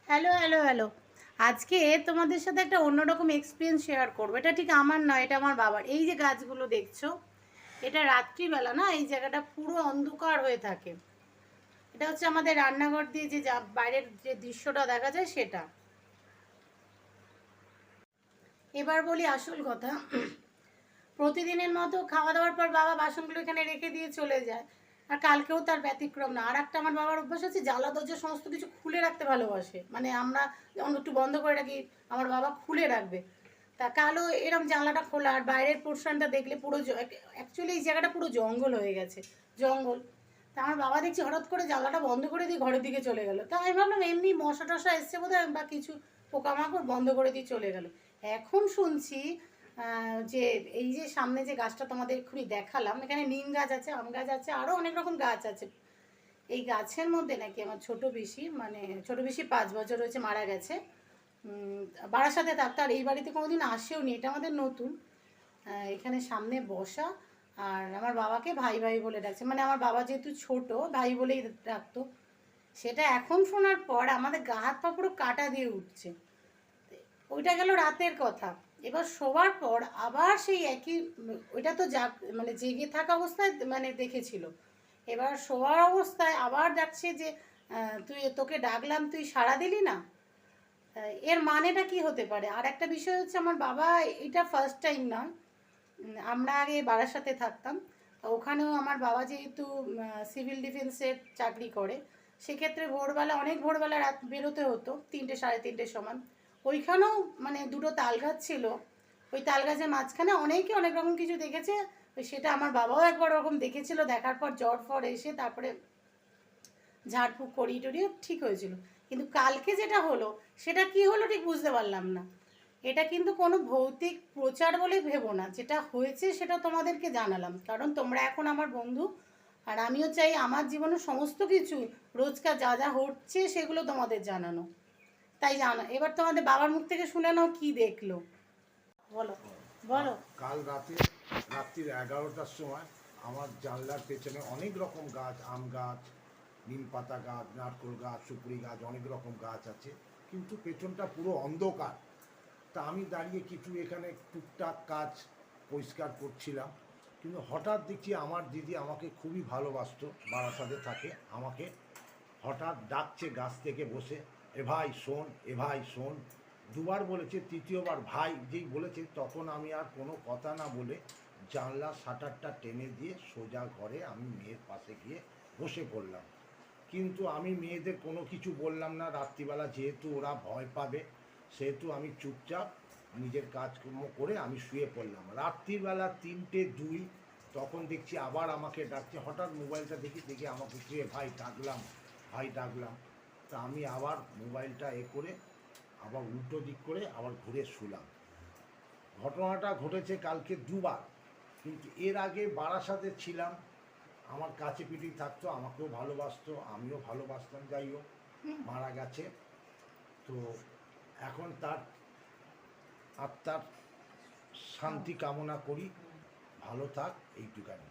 Hello hello hello. আজকে তোমাদের সাথে একটা অন্যরকম এক্সপিরিয়েন্স শেয়ার করবো। এটা ঠিক আমার নয়, এটা আমার বাবার। এই যে গাছগুলো দেখছো, এটা রাত্রিবেলা না এই জায়গাটা পুরো অন্ধকার হয়ে থাকে। এটা হচ্ছে আমাদের রান্নাঘর দিয়ে যে বাইরের যে দৃশ্যটা দেখা যায় সেটা। এবার বলি আসল কথা। প্রতিদিনের মতো খাওয়া দাওয়ার পর বাবা বাসনগুলো এখানে রেখে দিয়ে চলে যায়। আর কালকেও তার ব্যতিক্রম না। আর একটা আমার বাবার অভ্যাস আছে, জ্বালা দরজা সমস্ত কিছু খুলে রাখতে ভালোবাসে। মানে আমরা যখন একটু বন্ধ করে রাখি, আমার বাবা খুলে রাখবে। তা কালো এরম জানলাটা খোলা, আর বাইরের পোর্শনটা দেখলে পুরো অ্যাকচুয়ালি এই জায়গাটা পুরো জঙ্গল হয়ে গেছে, জঙ্গল। তা আমার বাবা দেখছি হঠাৎ করে জানলাটা বন্ধ করে দিয়ে ঘরের দিকে চলে গেল। তা আমি ভাবলাম এমনি মশা টশা এসছে বোধহয়, বা কিছু পোকামাকড়, বন্ধ করে দিয়ে চলে গেল। এখন শুনছি যে এই যে সামনে যে গাছটা তোমাদের এক্ষুনি দেখালাম, এখানে নিম গাছ আছে, আম গাছ আছে, আরও অনেক রকম গাছ আছে। এই গাছের মধ্যে নাকি আমার ছোট পিসি, মানে ছোট পিসি 5 বছর হয়েছে মারা গেছে। বারাসাতে থাকতো, আর এই বাড়িতে কোনোদিন আসেও নি, এটা আমাদের নতুন। এখানে সামনে বসা, আর আমার বাবাকে ভাই ভাই বলে ডাকছে, মানে আমার বাবা যেহেতু ছোট, ভাই বলেই ডাকতো। সেটা এখন শোনার পর আমাদের গা হাত পা পুরো কাটা দিয়ে উঠছে। ওইটা গেল রাতের কথা। এবার শোবার পর আবার সেই একই, ওইটা তো মানে জেগে থাকা অবস্থায় মানে দেখেছিল। এবার শোয়ার অবস্থায় আবার ডাকছে যে তুই, তোকে ডাকলাম তুই সাড়া দিলি না। এর মানেটা কি হতে পারে? আর একটা বিষয় হচ্ছে, আমার বাবা এটা ফার্স্ট টাইম নয়। আমরা আগে বারাসাতে থাকতাম। ওখানেও আমার বাবা যেহেতু সিভিল ডিফেন্সের চাকরি করে, সেক্ষেত্রে ভোরবেলা, অনেক ভোরবেলা রাত বেরোতে হতো, 3টে সাড়ে 3টের সময়। ওইখানেও মানে দুটো তাল গাছ ছিল। ওই তাল গাছের মাঝখানে অনেকে অনেক রকম কিছু দেখেছে। সেটা আমার বাবাও একবার ওরকম দেখেছিল, দেখার পর জ্বর ফর এসে তারপরে ঝাড়ফুঁক করিয়ে টরিয়ে ঠিক হয়েছিল। কিন্তু কালকে যেটা হলো, সেটা কি হলো ঠিক বুঝতে পারলাম না। এটা কিন্তু কোনো ভৌতিক প্রচার বলে ভেবো না, যেটা হয়েছে সেটা তোমাদেরকে জানালাম, কারণ তোমরা এখন আমার বন্ধু। আর আমিও চাই আমার জীবনের সমস্ত কিছু, রোজকার যা যা হচ্ছে সেগুলো তোমাদের জানানো। তাই জানা, এবার তোমাদের বাবার মুখ থেকে শুনে নাও কি দেখলো। বলো বলো। কাল রাতে, রাত্রির 11টার সময় আমার জানলার পেছনে অনেক রকম গাছ, আম গাছ, নিম পাতা গাছ, নারকেল গাছ, সুপুরি গাছ, অনেক রকম গাছ আছে, কিন্তু পেছনটা পুরো অন্ধকার। তা আমি দাঁড়িয়ে কিছু এখানে টুকটাক কাজ পরিষ্কার করছিলাম, কিন্তু হঠাৎ দেখছি আমার দিদি আমাকে খুবই ভালোবাসতো, বারাসাতে থাকে, আমাকে হঠাৎ ডাকছে গাছ থেকে বসে, এ ভাই শোন, এ ভাই শোন। দুবার বলেছে, তৃতীয়বার ভাই যেই বলেছে, তখন আমি আর কোনো কথা না বলে জানলার শাটারটা টেনে দিয়ে সোজা ঘরে আমি মেয়ের পাশে গিয়ে বসে পড়লাম। কিন্তু আমি মেয়েদের কোনো কিছু বললাম না, রাত্রিবেলা যেহেতু ওরা ভয় পাবে, সেহেতু আমি চুপচাপ নিজের কাজকর্ম করে আমি শুয়ে পড়লাম। রাত্রিবেলা 3টে 2, তখন দেখছি আবার আমাকে ডাকছে। হঠাৎ মোবাইলটা দেখি আমাকে কে ভাই ডাকলাম, ভাই ডাকলাম। তা আমি আবার মোবাইলটা করে আবার উল্টো দিক করে আবার ঘুরে শুলাম। ঘটনাটা ঘটেছে কালকে 2বার, কিন্তু এর আগে বারাসাতে ছিলাম, আমার কাছে পিঠেই থাকতো, আমাকেও ভালোবাসতো, আমিও ভালোবাসতাম। যাই হোক, মারা গেছে। তো এখন তার আত্মার শান্তি কামনা করি, ভালো থাক, এইটুকানি।